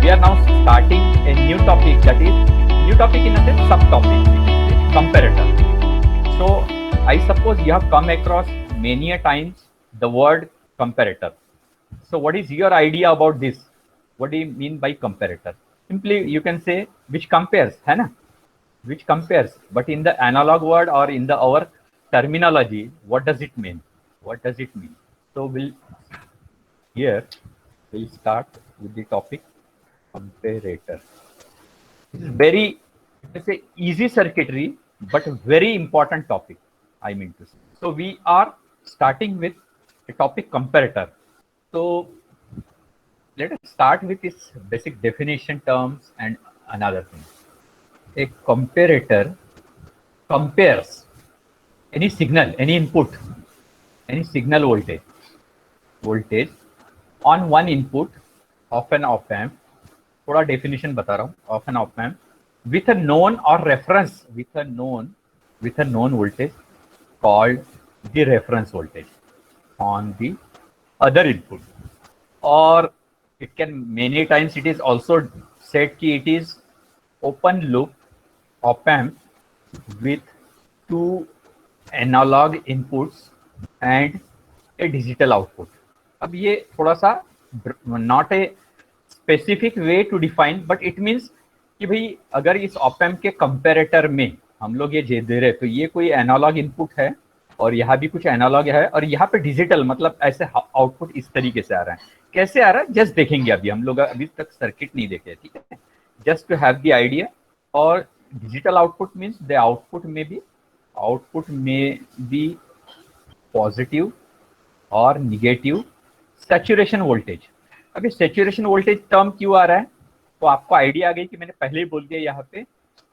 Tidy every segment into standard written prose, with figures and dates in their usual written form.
we are now starting a new topic, that is new topic in a sense subtopic, comparator. So I suppose you have come across many a times the word comparator. So what is your idea about this? What do you mean by comparator? Simply you can say which compares, है ना? Which compares. But in the analog word or in the our terminology, what does it mean? What does it mean? So we'll start with the topic comparator. This is very, let's say, easy circuitry, but very important topic, I mean to say. So we are starting with a topic comparator. So let us start with its basic definition terms and another thing. A comparator compares any signal, any input, any signal voltage on one input of an op amp. थोड़ा definition बता रहा हूँ of an op amp with a known or reference with a known voltage called the reference voltage on the other input. Or it can, many times it is also said कि it is open loop op amp with two analog inputs and a digital output. अब ये थोड़ा सा not a specific way to define, but it means कि भाई अगर इस op amp के कंपेरेटर में हम लोग ये दे रहे तो ये कोई एनालॉग इनपुट है और यहाँ भी कुछ एनालॉग है और यहाँ पे डिजिटल, मतलब ऐसे आउटपुट इस तरीके से आ रहा है. कैसे आ रहा है जस्ट देखेंगे. अभी हम लोग अभी तक सर्किट नहीं देखे, ठीक है, just to have the idea. और digital output means the output में बी पॉजिटिव और निगेटिव सैचुरेशन वोल्टेज. अभी सैचुरेशन वोल्टेज टर्म क्यों आ रहा है तो आपको आइडिया आ गई कि मैंने पहले ही बोल दिया, यहाँ पे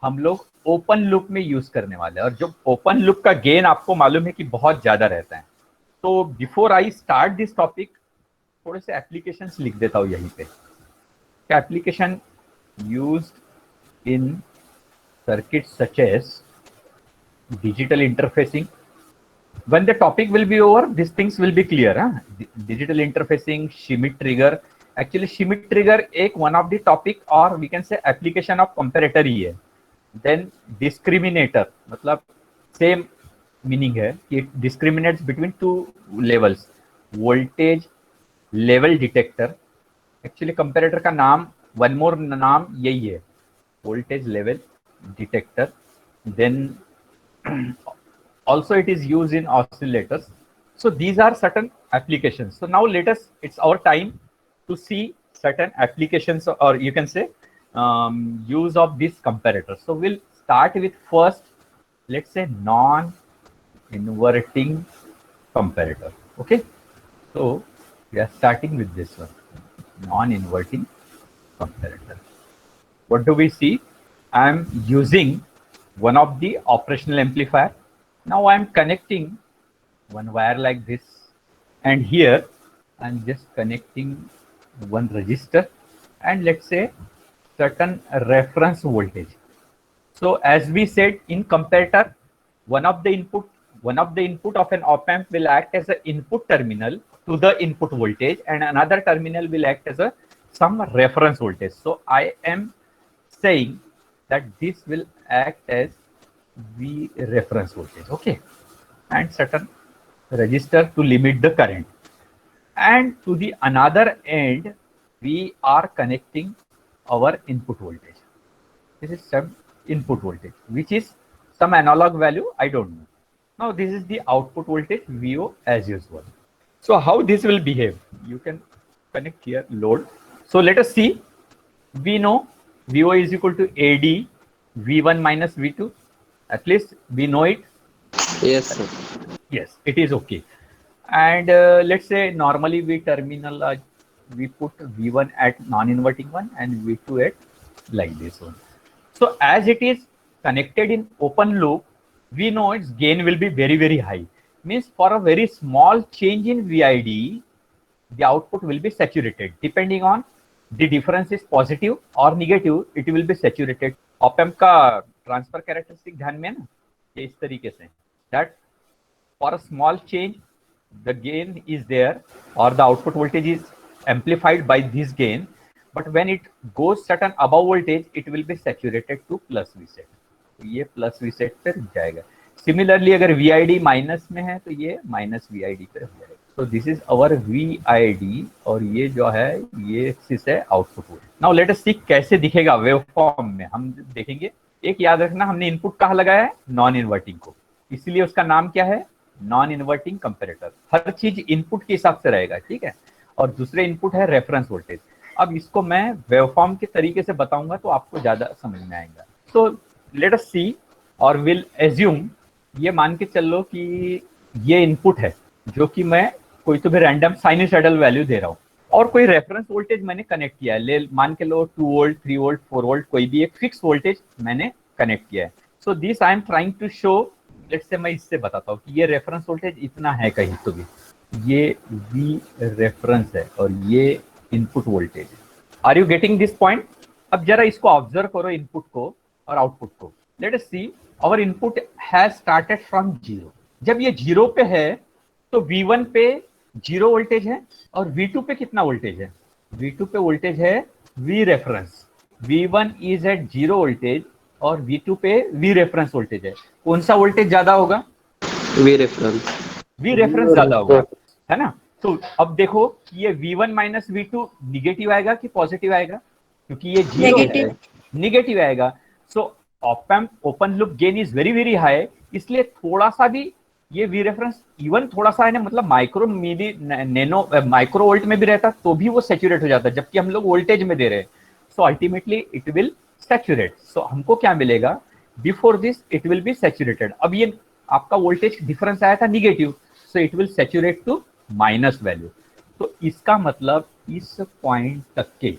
हम लोग ओपन लूप में यूज करने वाले हैं और जो ओपन लूप का गेन आपको मालूम है कि बहुत ज्यादा रहता है. तो before I start this topic थोड़े से एप्लीकेशंस लिख देता हूँ यहीं पे. क्या application used in circuits such as digital interfacing. When the topic will be over, these things will be clear. Digital interfacing, Schmitt trigger. Actually Schmitt trigger एक one of the topic और we can say application of comparator ही है. Then discriminator, मतलब same meaning है कि it discriminates between two levels. Voltage level detector. Actually comparator का नाम, one more नाम यही है, voltage level detector. Then also it is used in oscillators. So these are certain applications. So now let us, it's our time to see certain applications, or you can say use of this comparator. So we'll start with first, let's say non-inverting comparator. Okay, so we are starting with this one, non-inverting comparator. What do we see? I am using one of the operational amplifier. Now I am connecting one wire like this, and here I am just connecting one resistor and let's say certain reference voltage. So as we said in comparator, one of the input of an op amp will act as an input terminal to the input voltage, and another terminal will act as a some reference voltage. So I am saying that this will act as V reference voltage, okay, and certain resistor to limit the current. And to the another end, we are connecting our input voltage. This is some input voltage, which is some analog value, I don't know. Now this is the output voltage, VO, as usual. So how this will behave? You can connect here load. So let us see. We know VO is equal to AD V1 minus V2. At least we know it. Yes, sir. Yes, it is okay. And let's say normally we terminal we put V1 at non-inverting one and V2 at like this one. So as it is connected in open loop, we know its gain will be very, very high. Means for a very small change in VID, the output will be saturated. Depending on the difference is positive or negative, it will be saturated. Op amp का transfer characteristic ध्यान में ना, ये इस तरीके से, that for a small change the gain is there or the output voltage is amplified by this gain, but when it goes certain above voltage, it will be saturated to plus Vset. तो ये plus Vset पे रुक जाएगा. Similarly अगर VID minus में है तो ये माइनस VID पे रुक जाएगा. तो दिस इज अवर VID और ये जो है ये एक्सिस है आउटपुट. नाउ लेट अस सी कैसे दिखेगा वेव फॉर्म में. हम देखेंगे. एक याद रखना, हमने इनपुट कहाँ लगाया है? नॉन इन्वर्टिंग को, इसलिए उसका नाम क्या है? Non inverting comparator. हर चीज इनपुट के हिसाब से रहेगा, ठीक है. और दूसरे इनपुट है रेफरेंस वोल्टेज. अब इसको मैं वेवफॉर्म के तरीके से बताऊंगा तो आपको ज्यादा समझ में आएगा. सो लेट अस सी और विल एज्यूम, ये मान के चलो कि ये इनपुट है जो कि मैं कोई तो भी रैंडम साइनसॉइडल वैल्यू दे रहा हूँ और कोई रेफरेंस वोल्टेज मैंने कनेक्ट किया है. ले मान के लो 2 वोल्ट, 3 वोल्ट, 4 वोल्ट, कोई भी एक फिक्स वोल्टेज मैंने कनेक्ट किया है. So this I am trying to show. Let's say मैं इससे बताता हूँ कि ये रेफरेंस वोल्टेज इतना है कहीं तो भी. ये V रेफरेंस है और ये input voltage. Are you getting this point? अब जरा इसको ऑब्जर्व करो, इनपुट को और आउटपुट को. Let us see our input has started from 0. जब ये 0 पे है तो V1 पे 0 वोल्टेज है और V2 पे कितना वोल्टेज है? V2 पे वोल्टेज है V reference. V1 is at 0 voltage और V2 पे V रेफरेंस वोल्टेज है. कौन सा वोल्टेज ज्यादा होगा? We reference. V रेफरेंस ज्यादा होगा, है ना. तो अब देखो कि ये V1 माइनस V2 निगेटिव आएगा कि पॉजिटिव आएगा? क्योंकि ये 0 है, निगेटिव आएगा. So op amp open loop gain is very very high, इसलिए थोड़ा सा भी ये V रेफरेंस इवन थोड़ा सा है ना, मतलब माइक्रो मिली नैनो माइक्रो वोल्ट में भी रहता तो भी वो सैचुरेट हो जाता, जबकि हम लोग वोल्टेज में दे रहे हैं. So ultimately it will saturate. So हमको क्या मिलेगा? Before this it will be saturated. अब ये आपका वोल्टेज डिफरेंस आया था negative, so it will saturate to minus value. तो इसका मतलब इस पॉइंट तक के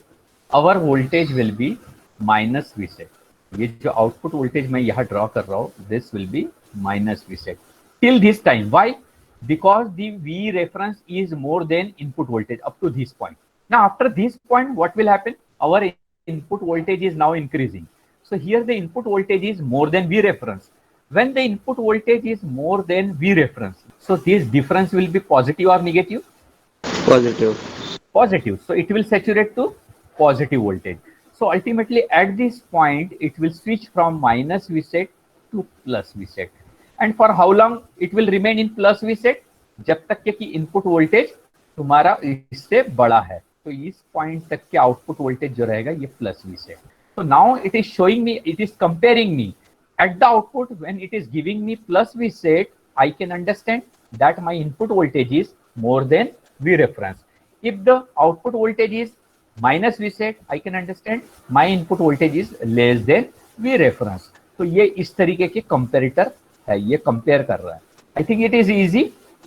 our voltage will be minus Vset. ये जो आउटपुट वोल्टेज मैं यहाँ ड्रॉ कर रहा हूँ, this will be minus Vset till this time. Why? Because the V reference is more than input voltage up to this point. Now after this point what will happen? Our input voltage is now increasing. So here the input voltage is more than V reference. When the input voltage is more than V reference, so this difference will be positive or negative? Positive. Positive. So it will saturate to positive voltage. So ultimately at this point it will switch from minus Vset to plus Vset. And for how long it will remain in plus Vset? जब तक कि input voltage तुम्हारा इससे बड़ा है. तो इस point तक के आउटपुट वोल्टेज जो रहेगा ये plus Vset. So now it is showing me, it is comparing me at the output. When it is giving me plus Vset, I can understand that my input voltage is more than V reference. If the output voltage is minus Vset, I can understand my input voltage is less than V reference. तो ये इस तरीके के comparator है, ये compare कर रहा है. I think it is easy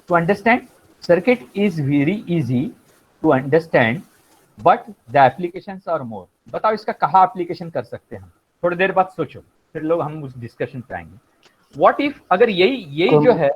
to understand. Circuit is very easy to understand but the applications are more. बताओ इसका कहाँ एप्लीकेशन कर सकते हैं हम? थोड़ी देर बाद सोचो, फिर लोग हम उस डिस्कशन पे आएंगे. व्हाट इफ अगर यही जो है.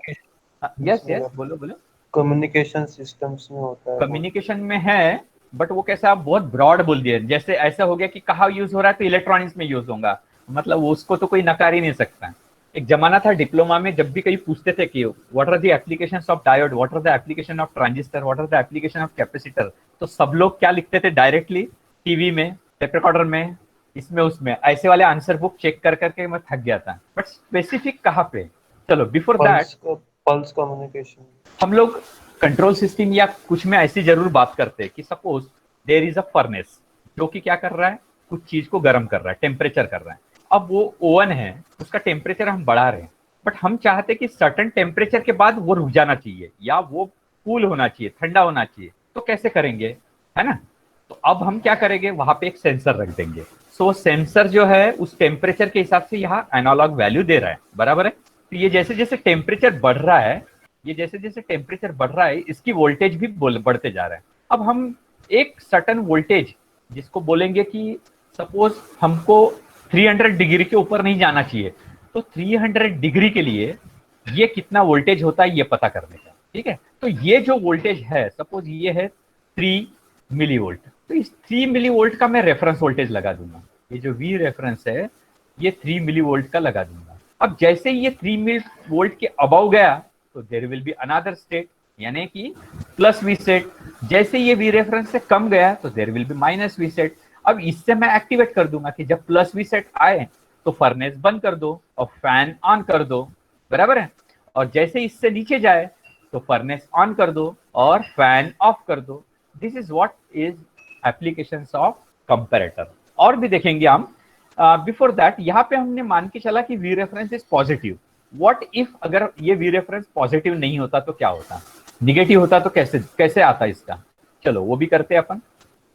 यस यस बोलो बोलो. कम्युनिकेशन सिस्टम्स में होता है. कम्युनिकेशन में है बट वो कैसा, आप बहुत ब्रॉड बोल दिए. जैसे ऐसा हो गया कि कहाँ यूज हो रहा है तो इलेक्ट्रॉनिक्स में यूज होगा, मतलब उसको तो कोई नकार ही नहीं सकता. एक जमाना था डिप्लोमा में, जब भी कहीं पूछते थे कि what are the applications of diode, what are the application of transistor, what are the application of capacitor, तो सब लोग क्या लिखते थे? डायरेक्टली टीवी में, टेप रिकॉर्डर में, इसमें उसमें, ऐसे वाले आंसर बुक चेक कर करके मैं थक गया था. बट स्पेसिफिक कहाँ पे? चलो बिफोर दैट पल्स कम्युनिकेशन हम लोग कंट्रोल सिस्टम या कुछ में ऐसी जरूर बात करते हैं कि suppose there is a furnace जो कि क्या कर रहा है, कुछ चीज को गर्म कर रहा है, टेम्परेचर कर रहा है. अब वो ओवन है, उसका टेम्परेचर हम बढ़ा रहे हैं, बट हम चाहते कि सर्टेन टेम्परेचर के बाद वो रुक जाना चाहिए या वो कूल होना चाहिए, ठंडा होना चाहिए. तो कैसे करेंगे, है ना? तो अब हम क्या करेंगे, वहां पे एक सेंसर रख देंगे. सो सेंसर जो है उस टेम्परेचर के हिसाब से यहाँ एनालॉग वैल्यू दे रहा है, बराबर है. तो ये जैसे जैसे टेम्परेचर बढ़ रहा है, ये जैसे जैसे टेम्परेचर बढ़ रहा है, इसकी वोल्टेज भी बढ़ते जा रहा है. अब हम एक सर्टेन वोल्टेज जिसको बोलेंगे कि सपोज हमको 300 डिग्री के ऊपर नहीं जाना चाहिए, तो 300 डिग्री के लिए ये कितना वोल्टेज होता है ये पता करने का. ठीक है, तो ये जो वोल्टेज है, सपोज ये है 3 मिली वोल्ट, तो इस 3 मिली वोल्ट का मैं रेफरेंस वोल्टेज लगा दूंगा. ये जो V रेफरेंस है ये 3 मिली वोल्ट का लगा दूंगा. अब जैसे ये 3 मिली वोल्ट के अबव गया तो there will be another state, यानी कि प्लस वी सेट। जैसे ये वी रेफरेंस से कम गया तो there will be minus V set. अब इससे मैं एक्टिवेट कर दूंगा कि जब प्लस वी सेट आए तो फर्नेस बंद कर दो और फैन ऑन कर दो, बराबर है। और जैसे इससे नीचे जाए तो फर्नेस ऑन कर दो और फैन ऑफ कर दो। This is what is applications of comparator. और भी देखेंगे हम। बिफोर दैट यहाँ पे हमने मान के चला कि we reference is positive. What if अगर ये वी रेफरेंस पॉजिटिव नहीं होता तो क्या होता, निगेटिव होता तो कैसे कैसे आता इसका। चलो वो भी करते हैं अपन,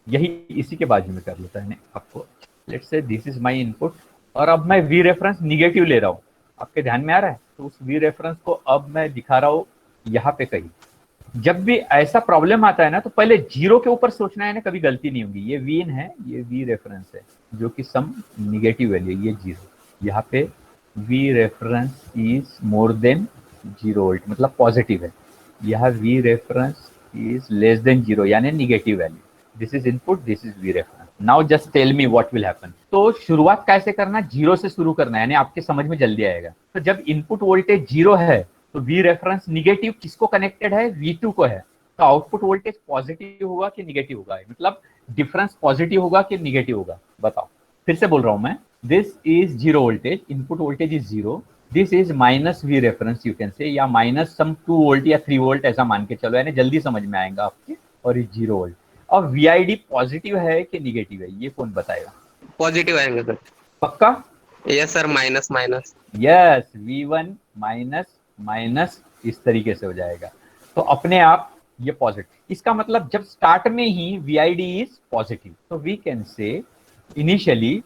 यही इसी के बाजू में कर लेता है आपको। Let's say this is my input और अब मैं वी रेफरेंस निगेटिव ले रहा हूँ, आपके ध्यान में आ रहा है। तो उस वी रेफरेंस को अब मैं दिखा रहा हूँ यहाँ पे कहीं। जब भी ऐसा प्रॉब्लम आता है ना तो पहले जीरो के ऊपर सोचना है ना, कभी गलती नहीं होगी। ये वी इन है, ये वी रेफरेंस है जो कि सम निगेटिव वैल्यू, ये जीरो। यहाँ पे V reference is more than 0 volt मतलब पॉजिटिव है। यह V reference is less than 0 यानी negative value. This is input, this is V reference. Now just tell me what will happen. तो शुरुआत कैसे करना, जीरो से शुरू करना है, यानी आपके समझ में जल्दी आएगा। तो जब इनपुट वोल्टेज जीरो है तो वी रेफरेंस निगेटिव किसको कनेक्टेड है, V2 को है। तो आउटपुट वोल्टेज पॉजिटिव होगा कि निगेटिव होगा, मतलब डिफरेंस पॉजिटिव होगा कि निगेटिव होगा, बताओ। फिर से बोल रहा हूं मैं, this is 0 voltage, input voltage is 0, this is minus V reference you can say, या माइनस सम 2 वोल्ट या 3 वोल्ट ऐसा मान के चलो, यानी जल्दी समझ में आएगा आपके। और ये 0 वोल्ट। और VID पॉजिटिव है कि निगेटिव है, ये कौन बताएगा। पॉजिटिव आएंगे सर। पक्का। Yes sir, minus minus. Yes, V1 minus minus इस तरीके से हो जाएगा। तो अपने आप ये पॉजिटिव, इसका मतलब जब स्टार्ट में ही VID इज पॉजिटिव तो we can say initially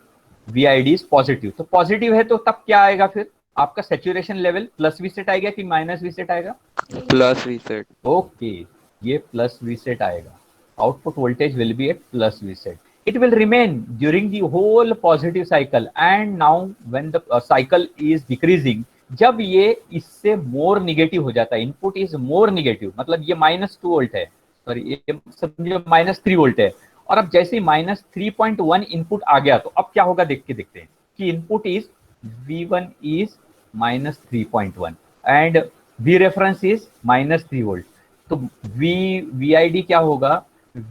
VID is positive. तो पॉजिटिव है तो तब क्या आएगा फिर आपका saturation level, plus V set आएगा कि माइनस वी सेट आएगा। Plus V set. ओके, ये प्लस वी सेट आएगा। Output voltage will be at plus V set. It will remain during the whole positive cycle, and now when the cycle is decreasing, जब ये इससे मोर negative हो जाता है, input is more negative, मतलब ये -2 volt है, सॉरी ये समझो -3 वोल्ट है। और अब जैसे ही -3.1 इनपुट आ गया तो अब क्या होगा, देख के देखते हैं कि input is V1 is -3.1 and V reference is -3 volt. तो VID क्या होगा,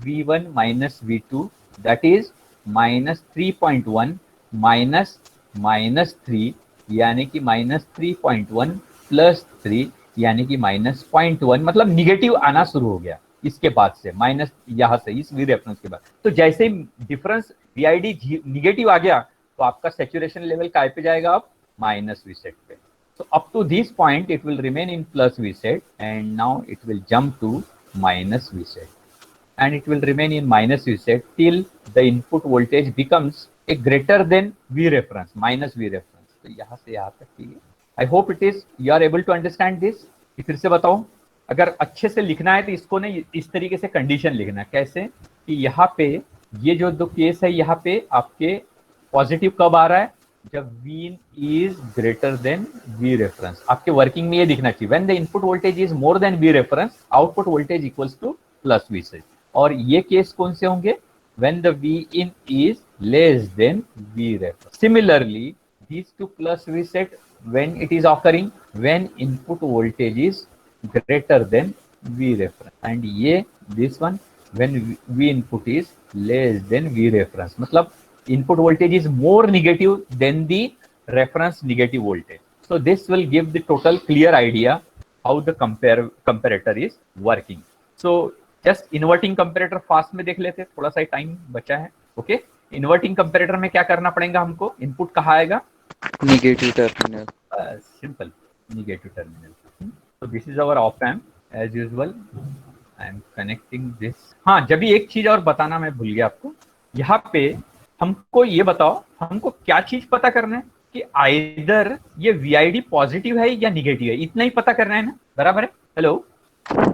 V1 minus V2 that is -3.1 -3 यानी कि -3.1 प्लस 3 यानी कि -0.1, मतलब निगेटिव आना शुरू हो गया इसके बाद से, माइनस यहाँ से इस वी रेफरेंस के बाद। तो जैसे ही डिफरेंस VID निगेटिव आ गया तो आपका सेचुरेशन लेवल काय पे जाएगा, अब माइनस वी सेट पे। So up to this point it will remain in plus V set, and now it will jump to minus V set, and it will remain in minus V set till the input voltage becomes a greater than V reference, minus V reference. तो यहाँ से यहाँ तक ठीक है। I hope it is you are able to understand this. फिर से बताओ, अगर अच्छे से लिखना है तो इसको ना इस तरीके से कंडीशन लिखना है, कैसे कि यहाँ पे ये जो दो केस है, यहाँ पे आपके पॉजिटिव कब आ रहा है, जब V is greater than V reference। आपके वर्किंग में ये दिखना चाहिए, when the input voltage is more than V reference, output voltage equals to plus V set। और ये केस कौन से होंगे, when the V in is less than V reference। Similarly, these two plus V set when it is occurring when input voltage is greater than V reference, and ये this one when V input is less than V reference, मतलब input voltage is more negative than the reference negative voltage. So this will give the total clear idea how the comparator is working. So just inverting comparator fast में देख लेते हैं, थोड़ा सा time बचा है। Okay, inverting comparator में क्या करना पड़ेगा हमको, इनपुट कहाँ आएगा, negative terminal. Simple, negative terminal. So this is our op amp as usual. I am connecting this। हाँ, जब भी एक चीज और बताना मैं भूल गया आपको, यहाँ पे हमको ये बताओ, हमको क्या चीज पता करना है कि आइदर ये VID पॉजिटिव है या निगेटिव है, इतना ही पता करना है ना, बराबर है। Hello,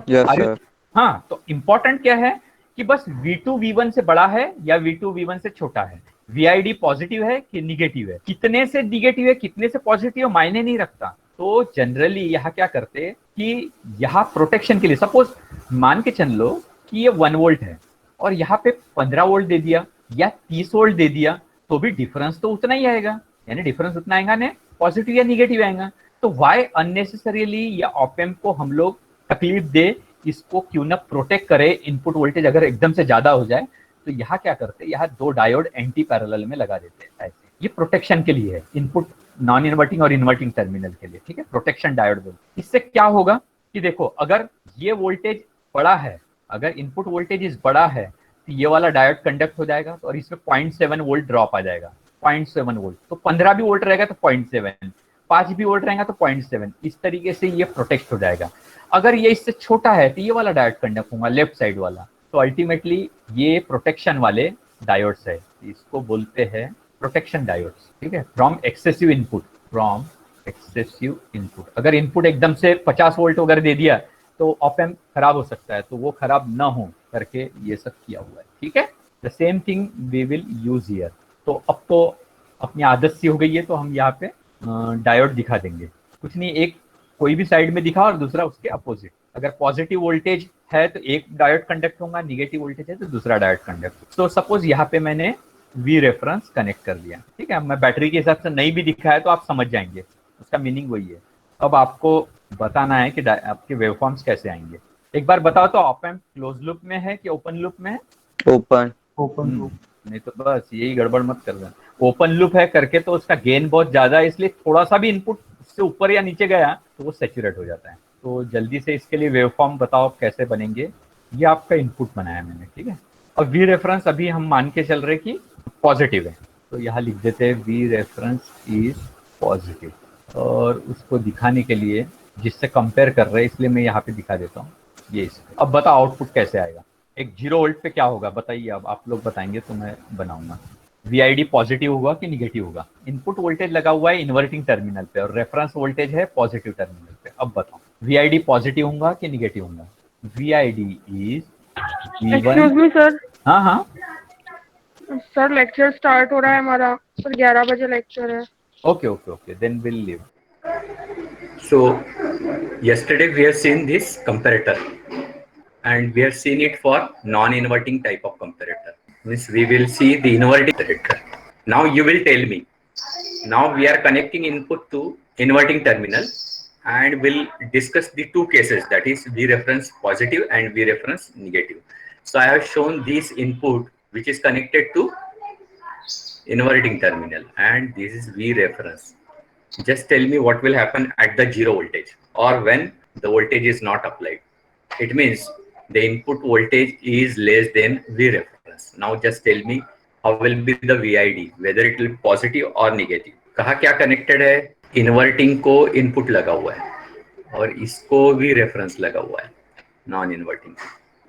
yes sir. हाँ, तो इंपॉर्टेंट क्या है कि बस V2 V1 से बड़ा है या V2 V1 से छोटा है, VID पॉजिटिव है कि निगेटिव है, कितने से निगेटिव है कितने से पॉजिटिव है मायने नहीं रखता। तो जनरली यहाँ क्या करते हैं कि यहाँ प्रोटेक्शन के लिए, सपोज मान के चल लो कि ये 1 वोल्ट है और यहाँ पे 15 वोल्ट दे दिया या 30 वोल्ट दे दिया, तो भी डिफरेंस तो उतना ही आएगा, यानी डिफरेंस उतना आएगा ना, पॉजिटिव या निगेटिव आएगा। तो वाई अननेसेसरीली या ऑप एम्प को हम लोग तकलीफ दे इसको क्यों ना प्रोटेक्ट करे, इनपुट वोल्टेज अगर एकदम से ज्यादा हो जाए तो यहाँ क्या करते हैं, यहाँ दो डायोड एंटी पैरेलल में लगा देते हैं ऐसे, ये प्रोटेक्शन के लिए है, इनपुट नॉन इन्वर्टिंग और इन्वर्टिंग टर्मिनल के लिए, ठीक है, प्रोटेक्शन डायोड बोलते। इससे क्या होगा कि देखो अगर ये वोल्टेज बड़ा है, अगर इनपुट वोल्टेज इस बड़ा है तो ये वाला डायोड कंडक्ट हो जाएगा तो, और इसमें 0.7 वोल्ट ड्रॉप आ जाएगा, 0.7 वोल्ट, तो 15 भी वोल्ट रहेगा तो 0.7, 5 भी वोल्ट रहेगा तो 0.7, इस तरीके से ये प्रोटेक्ट हो जाएगा। अगर ये इससे छोटा है तो ये वाला डायोड कंडक्ट होगा, लेफ्ट साइड वाला, तो अल्टीमेटली ये प्रोटेक्शन वाले डायोड्स है, इसको बोलते हैं प्रोटेक्शन डायोड्स, ठीक है, from excessive input, from excessive input. अगर इनपुट एकदम से 50 वोल्ट वगैरह दे दिया तो ऑप एम्प खराब हो सकता है, तो वो खराब ना हो करके ये सब किया हुआ है, ठीक है। The same thing we will use here. तो अब तो अपनी आदत सी हो गई है, तो हम यहाँ पे डायोड दिखा देंगे, कुछ नहीं, एक कोई भी साइड में दिखा और दूसरा उसके अपोजिट। अगर पॉजिटिव वोल्टेज है तो एक डायोड कंडक्ट होगा, निगेटिव वोल्टेज है तो दूसरा डायोड कंडक्ट। तो सपोज यहाँ पे मैंने वी रेफरेंस कनेक्ट कर दिया, ठीक है, मैं बैटरी के हिसाब से नहीं भी दिखाया तो आप समझ जाएंगे, उसका मीनिंग वही है। अब आपको बताना है कि आपके वेवफॉर्म्स कैसे आएंगे। एक बार बताओ तो, ऑप एम्प क्लोज लूप में है कि ओपन लूप में है? ओपन। Open loop. नहीं तो बस यही गड़बड़ मत कर देना। ओपन लूप है करके तो उसका गेन बहुत ज्यादा है, इसलिए थोड़ा सा भी इनपुट उससे ऊपर या नीचे गया तो वो सैचुरेट हो जाता है। तो जल्दी से इसके लिए वेवफॉर्म बताओ कैसे बनेंगे। ये आपका इनपुट बनाया मैंने, ठीक है। और वी रेफरेंस अभी हम मान के चल रहे कि पॉजिटिव है, तो यहाँ लिख देते हैं वी रेफरेंस इज पॉजिटिव। और उसको दिखाने के लिए जिससे कंपेयर कर रहे हैं, इसलिए मैं यहाँ पे दिखा देता हूँ ये इसको। अब बताओ आउटपुट कैसे आएगा। एक 0 वोल्ट पे क्या होगा बताइए, अब आप लोग बताएंगे तो मैं बनाऊंगा। VID पॉजिटिव होगा कि निगेटिव होगा? इनपुट वोल्टेज लगा हुआ है इन्वर्टिंग टर्मिनल पे और रेफरेंस वोल्टेज है पॉजिटिव टर्मिनल पे। अब बताओ VID पॉजिटिव होगा कि निगेटिव होगा? VID is excuse me sir. हाँ हाँ सर लेक्चर स्टार्ट हो रहा है हमारा, सर 11 बजे लेक्चर है। Okay okay okay, then will leave. So yesterday we have seen this comparator and we have seen it for non-inverting type of comparator. Means we will see the inverting comparator. Now you will tell me. Now we are connecting input to inverting terminal and we'll discuss the two cases, that is V reference positive and V reference negative. So I have shown this input which is connected to inverting terminal and this is V reference. Just tell me what will happen at the 0 voltage or when the voltage is not applied. It means the input voltage is less than V reference. Now just tell me how will be the VID, whether it will be positive or negative. कहाँ क्या connected है? Inverting को input लगा हुआ है और इसको V reference लगा हुआ है non inverting।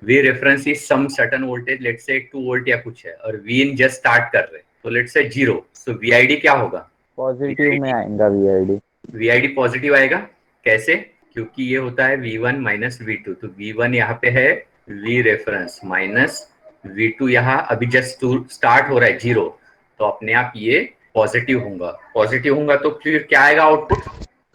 V reference is some certain voltage, let's say 2 volt या कुछ है, और V in just start कर रहे हैं तो let's say 0, so VID क्या होगा? पॉजिटिव में आएगा VID। VID पॉजिटिव आएगा। कैसे? क्योंकि ये होता है V1 माइनस V2, तो V1 यहाँ पे है V रेफरेंस माइनस V2 यहाँ अभी जस्ट स्टार्ट हो रहा है 0, तो अपने आप ये पॉजिटिव होगा। पॉजिटिव होगा तो फिर क्या आएगा आउटपुट?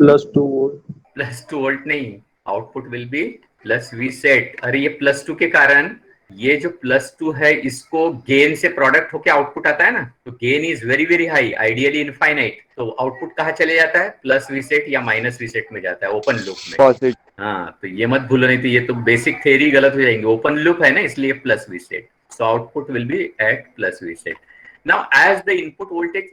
+2 वोल्ट। +2 वोल्ट नहीं, output will B plus V set. अरे ये +2 के कारण ये जो +2 है इसको गेन से प्रोडक्ट होके आउटपुट आता है ना, तो gain is very very high, ideally infinite, तो आउटपुट कहाँ चले जाता है? +V सेट या -V सेट में जाता है, ओपन लूप में। हाँ, तो ये मत भूलो, नहीं तो ये तो बेसिक थ्योरी गलत हो जाएंगे। ओपन लूप है ना, इसलिए +V set, so output will be at +V set. Now as the input voltage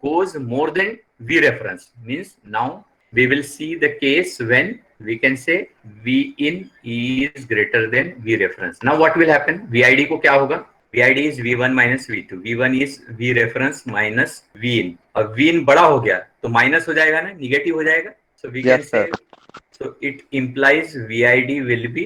goes more than V reference, means now we will see the case when we can say V in is greater than V reference. Now what will happen? VID को क्या होगा? VID is V1 minus V2. V1 is V reference minus V in. और V in बड़ा हो गया तो minus हो जाएगा ना, निगेटिव हो जाएगा. So we can say, so it implies VID will be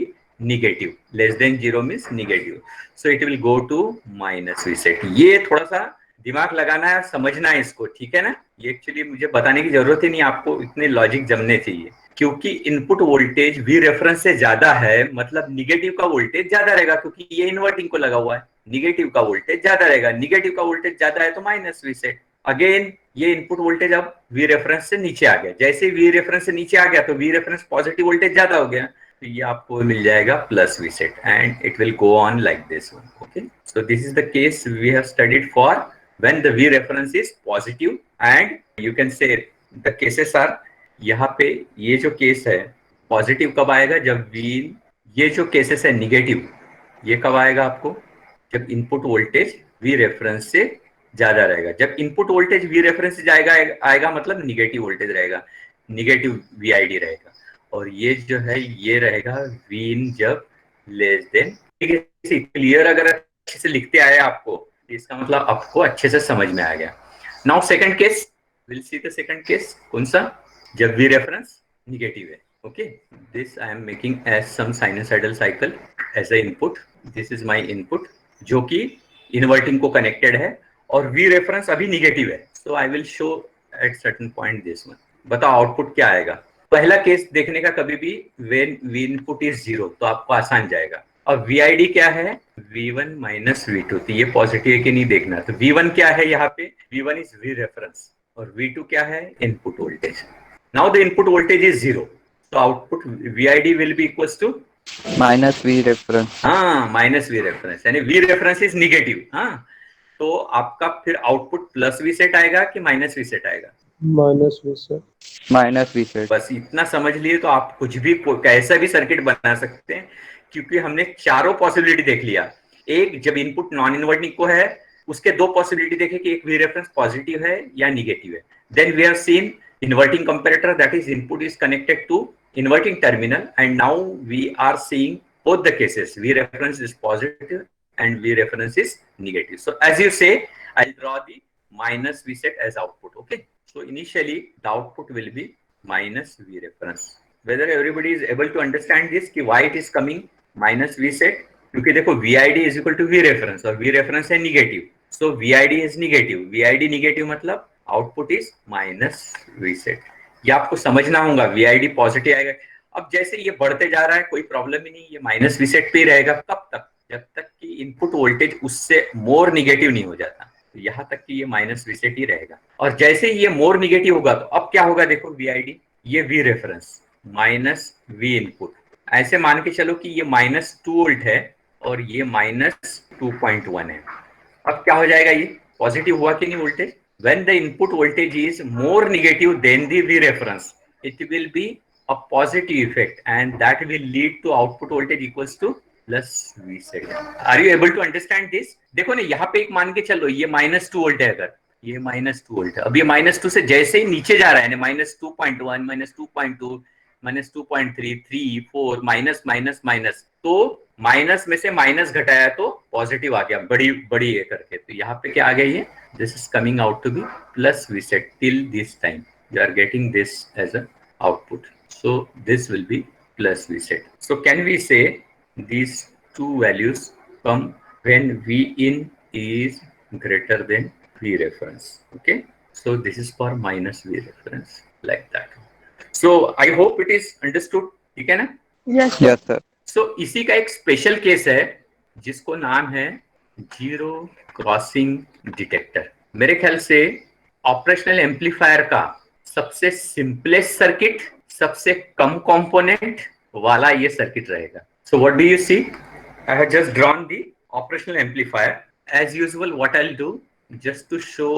negative. Less than 0 means negative. So it will go to minus V set. ये थोड़ा सा दिमाग लगाना है, समझना है इसको, ठीक है ना। ये एक्चुअली मुझे बताने की जरूरत ही नहीं, आपको इतने लॉजिक जमने चाहिए। क्योंकि इनपुट वोल्टेज वी रेफरेंस से ज्यादा है, मतलब निगेटिव का वोल्टेज ज्यादा रहेगा, क्योंकि ये इन्वर्टिंग को लगा हुआ है। निगेटिव का वोल्टेज ज्यादा रहेगा, निगेटिव का वोल्टेज ज्यादा है तो माइनस वी सेट। अगेन ये इनपुट वोल्टेज अब वी रेफरेंस से नीचे आ गया। जैसे वी रेफरेंस से नीचे आ गया तो वी रेफरेंस पॉजिटिव वोल्टेज ज्यादा हो गया, तो ये आपको मिल जाएगा plus V set and it will go on like this one. Okay, so this is the case we have studied for when the V reference is positive, and you can say the cases are, यहाँ पे ये जो case है positive कब आएगा? जब V ये जो केसेस है निगेटिव, ये कब आएगा आपको? जब इनपुट वोल्टेज वी रेफरेंस से ज्यादा रहेगा। जब इनपुट वोल्टेज वी रेफरेंस से जाएगा आएगा मतलब निगेटिव वोल्टेज रहेगा, निगेटिव वीआईडी रहेगा। और ये जो है ये रहेगा वी इन जब लेस देन। ठीक है, क्लियर अगर अच्छे से लिखते आए आपको, इसका मतलब आपको अच्छे से समझ में आ गया। Now second case, will see the second case. कौन सा? जब वी रेफरेंस निगेटिव है। Okay, this I am making as some sinusoidal cycle as a input. This is my input जो कि इन्वर्टिंग को कनेक्टेड है और वी रेफरेंस अभी निगेटिव है। So I will show at certain point this one. बताओ output क्या आएगा? पहला केस देखने का कभी भी, व्हेन वी इनपुट इज 0, तो आपको आसान जाएगा। अब वीआईडी क्या है? V1 माइनस V2, तो ये पॉजिटिव है कि नहीं देखना। तो V1 क्या है यहाँ पे? V1 इज वी रेफरेंस और V2 क्या है? Input voltage. Now the input voltage is 0, तो output VID will be equals to minus V reference. हाँ, माइनस वी रेफरेंस, यानी वी रेफरेंस इज निगेटिव। हाँ, तो आपका फिर आउटपुट प्लस वी सेट आएगा कि माइनस वी सेट आएगा? minus V set. Minus V set. बस इतना समझ लिए तो आप कुछ भी कैसा भी सर्किट बना सकते हैं, क्योंकि हमने चारों पॉसिबिलिटी देख लिया। एक, जब इनपुट नॉन इन्वर्टिंग को है उसके दो पॉसिबिलिटी देखे कि एक वी रेफरेंस पॉजिटिव है या निगेटिव है। Then we have seen inverting comparator, that is input is connected to inverting terminal, and now we are seeing both the cases. V reference is positive and V reference is negative. So as you say, I'll draw the minus V set as output. Okay. So initially the output will be minus V reference. Whether everybody is able to understand this, कि why it is coming minus V set? क्योंकि देखो VID is equal to V reference और V reference है negative. So VID is negative. VID negative मतलब output is minus V set. ये आपको समझना होगा। VID पॉजिटिव आएगा। अब जैसे ये बढ़ते जा रहा है कोई प्रॉब्लम ही नहीं, ये माइनस वी सेट पे ही रहेगा। कब तक? जब तक कि इनपुट वोल्टेज उससे मोर निगेटिव नहीं हो जाता। तो यहाँ तक कि ये माइनस वी सेट ही रहेगा। और जैसे ये मोर निगेटिव होगा तो अब क्या होगा? देखो VID, ये we reference minus we input, ऐसे मान के चलो कि ये -2 वोल्ट है और ये -2.1 है। अब क्या हो जाएगा? ये पॉजिटिव हुआ कि नहीं voltage? When the input voltage is more negative than the V reference, it will be a positive effect, and that will lead to output voltage equals to plus V set. Are you able to understand this? देखो ना, यहाँ पे एक मान के चलो ये -2 volt है, अगर ये -2 वोल्ट है, अब ये -2 से जैसे ही नीचे जा रहा है, -2.1, -2.2, -2.3, 3, 4, माइनस माइनस माइनस, तो माइनस में से माइनस घटाया तो पॉजिटिव आ गया, बड़ी बड़ी ये करके। तो यहाँ पे क्या आ गया? ये this is coming out to be plus V set till this time. You are getting this as a output. So this will be plus V set. So can we say these two values come when V in is greater than V reference? Okay. So this is for minus V reference, like that. So I hope it is understood. ठीक है ना? Yes, sir. Yes sir. So इसी का एक special case है जिसको नाम है जीरो क्रॉसिंग डिटेक्टर। मेरे ख्याल से ऑपरेशनल एम्पलीफायर का सबसे सिंपलेस्ट सर्किट, सबसे कम कंपोनेंट वाला ये सर्किट रहेगा। So what do you see? I have just drawn the operational amplifier. As usual what I will do, just to show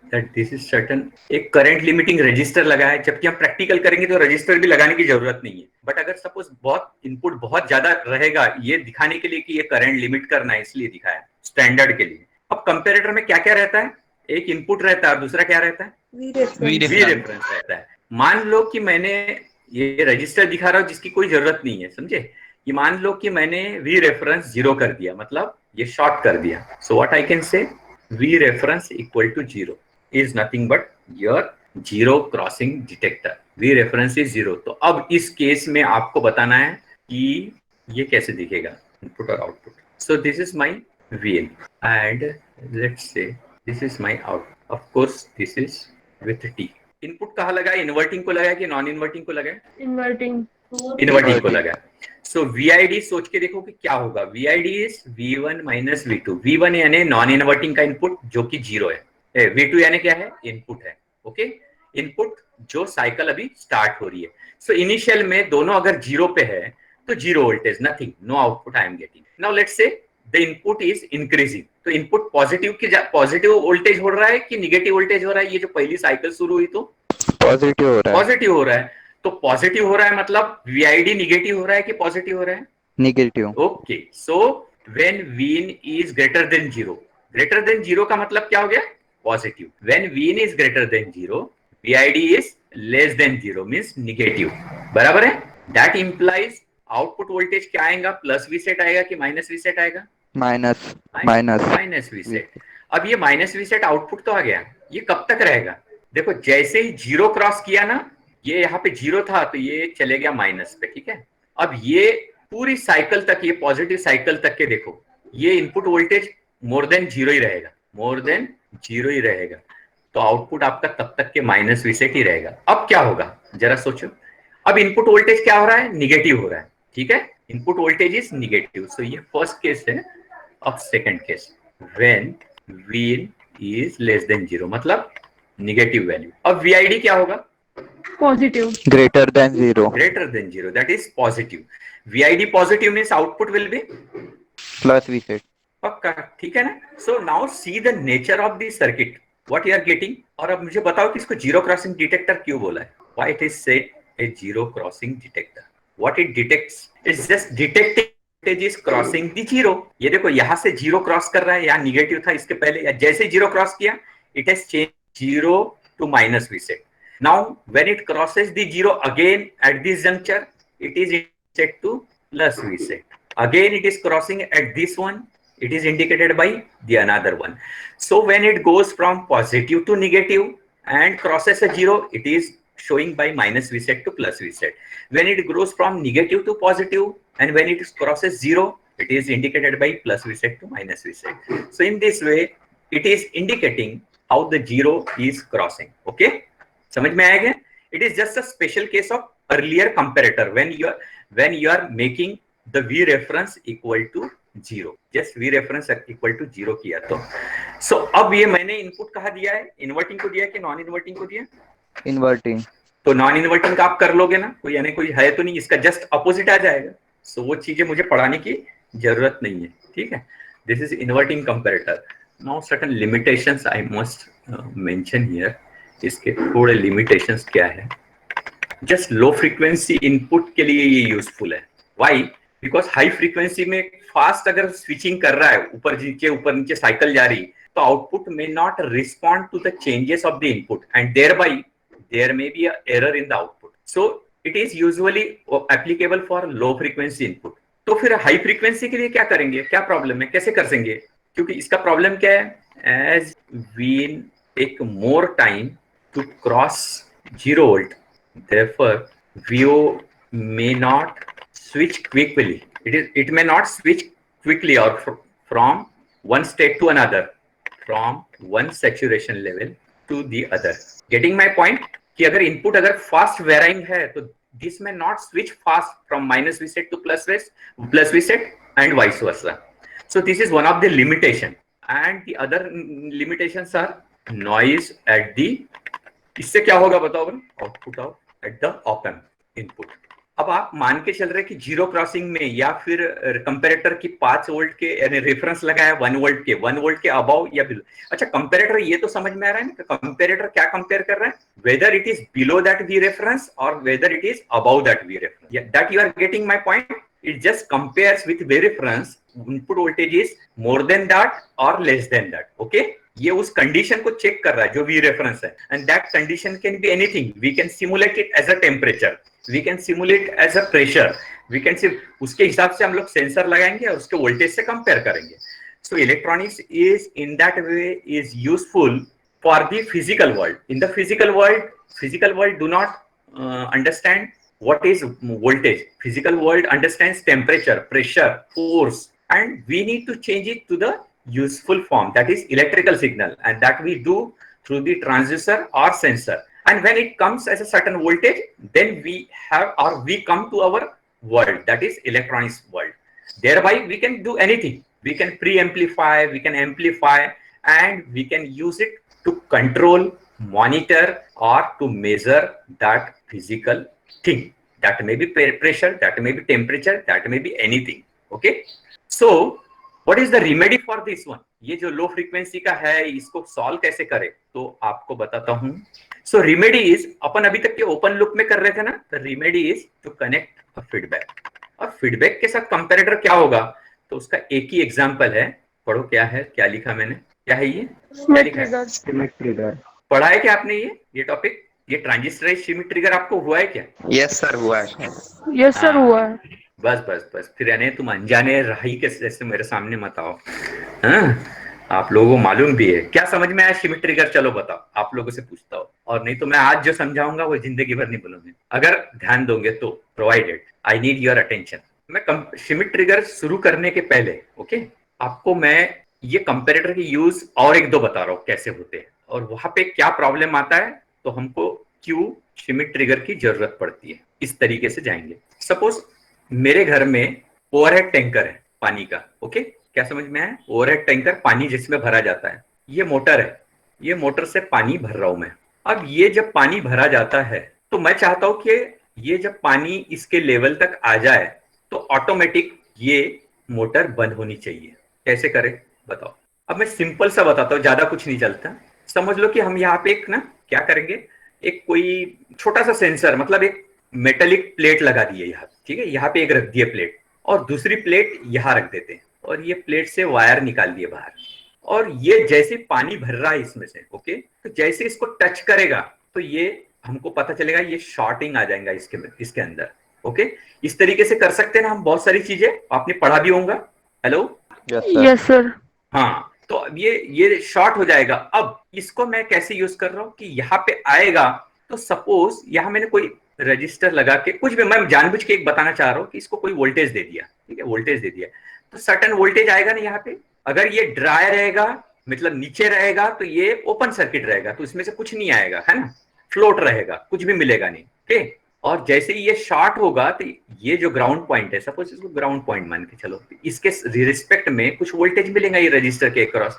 that this is certain, एक current limiting resistor लगा है, जबकि हम practical करेंगे तो रजिस्टर भी लगाने की जरूरत नहीं है। बट अगर सपोज बहुत इनपुट बहुत ज्यादा रहेगा, ये दिखाने के लिए कि ये करंट लिमिट करना है, इसलिए दिखाया स्टैंडर्ड के लिए। अब कंपैरेटर में क्या क्या रहता है? एक इनपुट रहता है और दूसरा क्या रहता है? वी रेफरेंस रहता है। मान लो कि मैंने ये रजिस्टर दिखा रहा हूं जिसकी कोई जरूरत नहीं है, समझे? ये मान लो कि मैंने वी रेफरेंस 0 कर दिया, मतलब ये शॉर्ट कर दिया। So what I can say, V reference equal to 0 is nothing but your zero crossing detector. V reference is 0। तो अब इस केस में आपको बताना है कि ये कैसे दिखेगा, इनपुट और output. So this is my VN and let's say this is my out. Of course this is with T. Input कहाँ लगा? इन्वर्टिंग को लगा कि नॉन इन्वर्टिंग को लगा? Inverting. इन्वर्टिंग को लगा। सो VID सोच के देखो कि क्या होगा। VID is V1 minus V2। V1 यानी नॉन इन्वर्टिंग का इनपुट जो कि 0 है। V2 यानी क्या है? इनपुट है। ओके, इनपुट जो साइकिल अभी स्टार्ट हो रही है। सो इनिशियल में दोनों अगर 0 पे है तो 0 voltage, nothing, no output I am getting. Now let's say the input is increasing, तो इनपुट पॉजिटिव वोल्टेज हो रहा है कि निगेटिव वोल्टेज हो रहा है? ये जो पहली साइकिल शुरू हुई तो पॉजिटिव हो रहा है। पॉजिटिव हो रहा है। तो पॉजिटिव हो रहा है मतलब VID निगेटिव हो रहा है कि पॉजिटिव हो रहा है? Negative. Okay, so when Vin is greater than zero का मतलब क्या हो गया? Positive. When Vin is greater than zero, VID is less than zero means negative. बराबर है? That implies आउटपुट वोल्टेज क्या आएगा? प्लस वी सेट आएगा कि माइनस वी सेट आएगा? Minus. Minus. Minus V set. अब ये माइनस वी सेट आउटपुट तो आ गया, ये कब तक रहेगा? देखो जैसे ही जीरो क्रॉस किया ना, ये यहाँ पे जीरो था तो ये चले गया माइनस पे, ठीक है? अब ये पूरी साइकिल तक, ये पॉजिटिव साइकिल तक के देखो, ये input voltage more than zero ही रहेगा, मोर देन जीरो ही रहेगा, तो आउटपुट आपका तब तक के माइनस वी सेट ही रहेगा. अब क्या होगा जरा सोचो. अब इनपुट वोल्टेज क्या हो रहा है? निगेटिव हो रहा है, ठीक है? Input voltage is negative. So ये फर्स्ट केस है. अब second case, when Vin is less than zero, मतलब निगेटिव वैल्यू. अब VID क्या होगा? Positive. Greater than 0. Greater than zero, that is positive. VID positive means output will be Plus V set. पक्का, ठीक है ना? So now see the nature of the circuit, what you are getting. और अब मुझे बताओ कि इसको जीरो क्रॉसिंग डिटेक्टर क्यों बोला है? Why it is said a zero crossing detector? What it detects? It's just detecting voltage is crossing the zero. ये देखो यहाँ से जीरो क्रॉस कर रहा है, यहाँ निगेटिव था इसके पहले, या जैसे जीरो क्रॉस किया it has changed zero to minus V set. Now when it crosses the zero again at this juncture, it is set to plus V set. Again it is crossing at this one, it is indicated by the another one. So when it goes from positive to negative and crosses a zero, it is showing by minus V set to plus V set. When it grows from negative to positive and when it crosses zero, it is indicated by plus V set to minus V set. So in this way, it is indicating how the zero is crossing. Okay? समझ में आएगा? It is just a special case of earlier comparator when you are making the V reference equal to zero. Just V reference equal to zero किया तो. So अब ये मैंने input कहाँ दिया है? इन्वर्टिंग को दिया कि नॉन इन्वर्टिंग को दिया? Inverting. तो नॉन इन्वर्टिंग का आप कर लोगे ना, कोई यानी कोई है तो नहीं, इसका जस्ट अपोजिट आ जाएगा. सो वो चीजें मुझे पढ़ाने की जरूरत नहीं है, ठीक है? This is inverting comparator. Now certain limitations I must mention here. इसके थोड़े लिमिटेशंस क्या है? जस्ट लो फ्रीक्वेंसी इनपुट के लिए ये यूजफुल है. व्हाई? बिकॉज हाई फ्रीक्वेंसी में फास्ट अगर स्विचिंग कर रहा है, ऊपर नीचे साइकिल जा रही, तो output may not respond to the changes of the input and thereby there may be an error in the output. So it is usually applicable for low frequency input. तो फिर high frequency के लिए क्या करेंगे? क्या problem है? कैसे कर देंगे? क्योंकि इसका प्रॉब्लम क्या है? As Vin take more time to cross 0 volt, therefore VO may not switch quickly. It may not switch quickly or from one state to another, from one saturation level to the other. Getting my point? कि अगर input अगर fast varying है तो this may not switch fast from minus V set to plus V set and vice versa. So this is one of the limitation and the other limitations are noise at the. इससे क्या होगा बताओ? Output of at the op amp input. अब आप मान के चल रहे कि जीरो क्रॉसिंग में या फिर कंपैरेटर की 5 वोल्ट के यानी रेफरेंस लगाया 1 वोल्ट के अबव या बिलो. अच्छा कंपैरेटर ये तो समझ में आ रहा है ना, कंपैरेटर क्या कंपेयर कर रहा है? Whether it is below that V reference और whether it is above that V reference. That you are getting my point. It just compares with V reference, input voltage is more than that और less than that. Okay, ये उस condition को check कर रहा है जो V reference है. And that condition can be anything. We can simulate it as a temperature, we can simulate as a pressure, we can see उसके हिसाब से हम लोग सेंसर लगाएंगे और उसके वोल्टेज से कंपेयर करेंगे. So electronics is in that way is useful for the physical world. In the physical world do not understand what is voltage. Physical world understands temperature, pressure, force, and we need to change it to the useful form, that is electrical signal, and that we do through the transducer or sensor. And when it comes as a certain voltage, then we come to our world, that is electronics world. Thereby we can do anything. We can pre-amplify, we can amplify, and we can use it to control, monitor, or to measure that physical thing. That may be pressure, that may be temperature, that may be anything. Okay? So what is the remedy for this one? ये जो low frequency का है इसको solve कैसे करें तो आपको बताता हूं. सो रेमेडी इज, अपन अभी तक के ओपन लूप में कर रहे थे ना, तो remedy is to connect a feedback. और फीडबैक के साथ कंपैरेटर क्या होगा, तो उसका एक ही एग्जांपल है, पढ़ो क्या है, क्या लिखा मैंने, क्या है ये, क्या लिखा है, Schmitt trigger. पढ़ा है क्या आपने ये टॉपिक, ये ट्रांजिस्टराइज शिमिक ट्रिगर आपको हुआ है क्या? Yes sir, हुआ है. यस सर हाँ। हुआ है। बस फिर यानी तुम अनजाने राही के जैसे मेरे सामने मत आओ। हाँ? आप लोगों को मालूम भी है क्या, समझ में आया शिमिक ट्रिगर, चलो बताओ, आप लोगों से पूछता हूँ, और नहीं तो मैं आज जो समझाऊंगा वो जिंदगी भर नहीं बोलूंगी, अगर ध्यान दोगे तो। Provided I need your attention. मैं शिमिक ट्रिगर शुरू करने के पहले ओके, आपको मैं ये कंपैरेटर की यूज और एक दो बता रहा हूँ कैसे होते हैं, और वहां पे क्या प्रॉब्लम आता है, तो हमको क्यों शिमिक ट्रिगर की जरूरत पड़ती है, इस तरीके से जाएंगे। सपोज मेरे घर में ओवरहेड टैंकर है पानी का, ओके, क्या समझ में आया, ओवरहेड टैंकर पानी जिसमें भरा जाता है, ये मोटर है, ये मोटर से पानी भर रहा हूं मैं। अब ये जब पानी भरा जाता है तो मैं चाहता हूं कि ये जब पानी इसके लेवल तक आ जाए तो ऑटोमेटिक ये मोटर बंद होनी चाहिए। कैसे करें बताओ। अब मैं सिंपल सा बताता हूँ, ज्यादा कुछ नहीं चलता। समझ लो कि हम यहाँ पे एक ना क्या करेंगे, एक कोई छोटा सा सेंसर, मतलब एक मेटेलिक प्लेट लगा दी है यहाँ, ठीक है, यहाँ पे एक रख दिए प्लेट, और दूसरी प्लेट यहाँ रख देते हैं, और ये प्लेट से वायर निकाल दिए बाहर, और ये जैसे पानी भर रहा है इसमें से, ओके, तो जैसे इसको टच करेगा तो ये हमको पता चलेगा ये शॉर्टिंग आ जाएगा इसके अंदर, ओके। इस तरीके से कर सकते हैं ना हम बहुत सारी चीजें, आपने पढ़ा भी होगा। Hello, Yes sir. Yes sir. हाँ, तो अब ये शॉर्ट हो जाएगा। अब इसको मैं कैसे यूज कर रहा हूँ कि यहाँ पे आएगा, तो सपोज यहाँ मैंने कोई रजिस्टर लगा के, कुछ भी मैं जानबूझ के एक बताना चाह रहा हूँ कि इसको कोई वोल्टेज दे दिया, ठीक है, वोल्टेज दे दिया, तो सर्टेन वोल्टेज आएगा ना यहाँ पे। अगर ये ड्राई रहेगा, मतलब नीचे रहेगा, तो ये ओपन सर्किट रहेगा, तो इसमें से कुछ नहीं आएगा, है ना, फ्लोट रहेगा, कुछ भी मिलेगा नहीं, ठीक। और जैसे ही ये शॉर्ट होगा तो ये जो ग्राउंड पॉइंट है, सपोज इसको ग्राउंड पॉइंट मान के चलो, इसके रिस्पेक्ट में कुछ वोल्टेज मिलेगा ये रजिस्टर के अक्रॉस।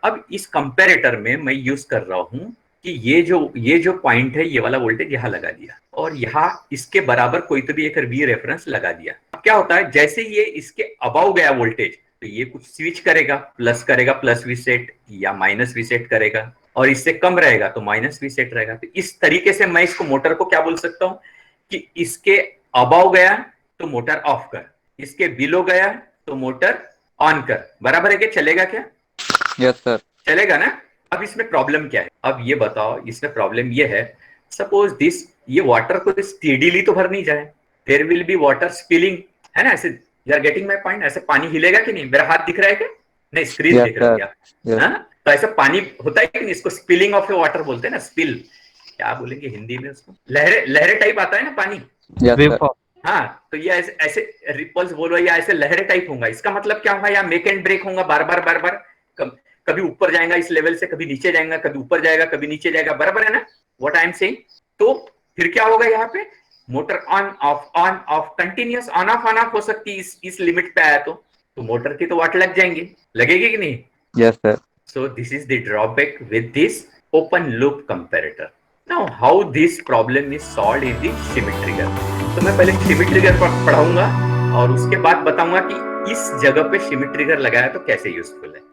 अब इस कंपैरेटर में मैं यूज कर रहा हूं कि ये जो पॉइंट है, ये वाला वोल्टेज यहाँ लगा दिया, और यहाँ इसके बराबर कोई तो भी एक वी रेफरेंस लगा दिया। अब क्या होता है, जैसे ये इसके अबाव गया वोल्टेज, तो ये कुछ स्विच करेगा प्लस वी सेट, या माइनस वी सेट करेगा, और इससे कम रहेगा तो माइनस वी सेट रहेगा। तो इस तरीके से मैं इसको मोटर को क्या बोल सकता हूँ कि इसके अबाव गया तो मोटर ऑफ कर, इसके बिलो गया तो मोटर ऑन कर, बराबर है क्या, चलेगा क्या? Yes sir. चलेगा ना। अब इसमें प्रॉब्लम क्या है, अब ये बताओ, इसमें प्रॉब्लम ये है, सपोज दिस, ये वाटर को स्टेडीली तो भर नहीं जाए, there will be water spilling, है ना, ऐसे, you are getting my point, ऐसे पानी हिलेगा कि नहीं, मेरा हाथ दिख रहा है क्या, नहीं स्क्रीन Yes, दिख रहा है sir. क्या? Yes. हाँ? तो ऐसा पानी होता है कि नहीं, इसको स्पिलिंग ऑफ ए वाटर बोलते हैं ना, स्पिल, क्या बोलेंगे हिंदी में उसको, लहरे टाइप आता है ना पानी। Yes sir. हाँ, तो ये ऐसे रिपल्स बोलो, या ऐसे लहरे टाइप होगा, इसका मतलब क्या होगा, या मेक एंड ब्रेक होगा, बार बार कभी ऊपर जाएगा इस लेवल से, कभी नीचे जाएगा, कभी ऊपर जाएगा, कभी नीचे जाएगा, बराबर है ना, व्हाट आई एम सेइंग। तो फिर क्या होगा, यहाँ पे motor on off continuous on off हो सकती है, इस लिमिट पे आया तो मोटर की तो वाट लग जाएंगी, लगेगी कि नहीं? Yes sir. So this is the drawback with this open loop comparator. Now how this problem is solved in the Schmitt trigger. तो मैं पहले Schmitt trigger पढ़ाऊंगा और उसके बाद बताऊंगा कि इस जगह पे Schmitt trigger लगाया तो कैसे यूजफुल है।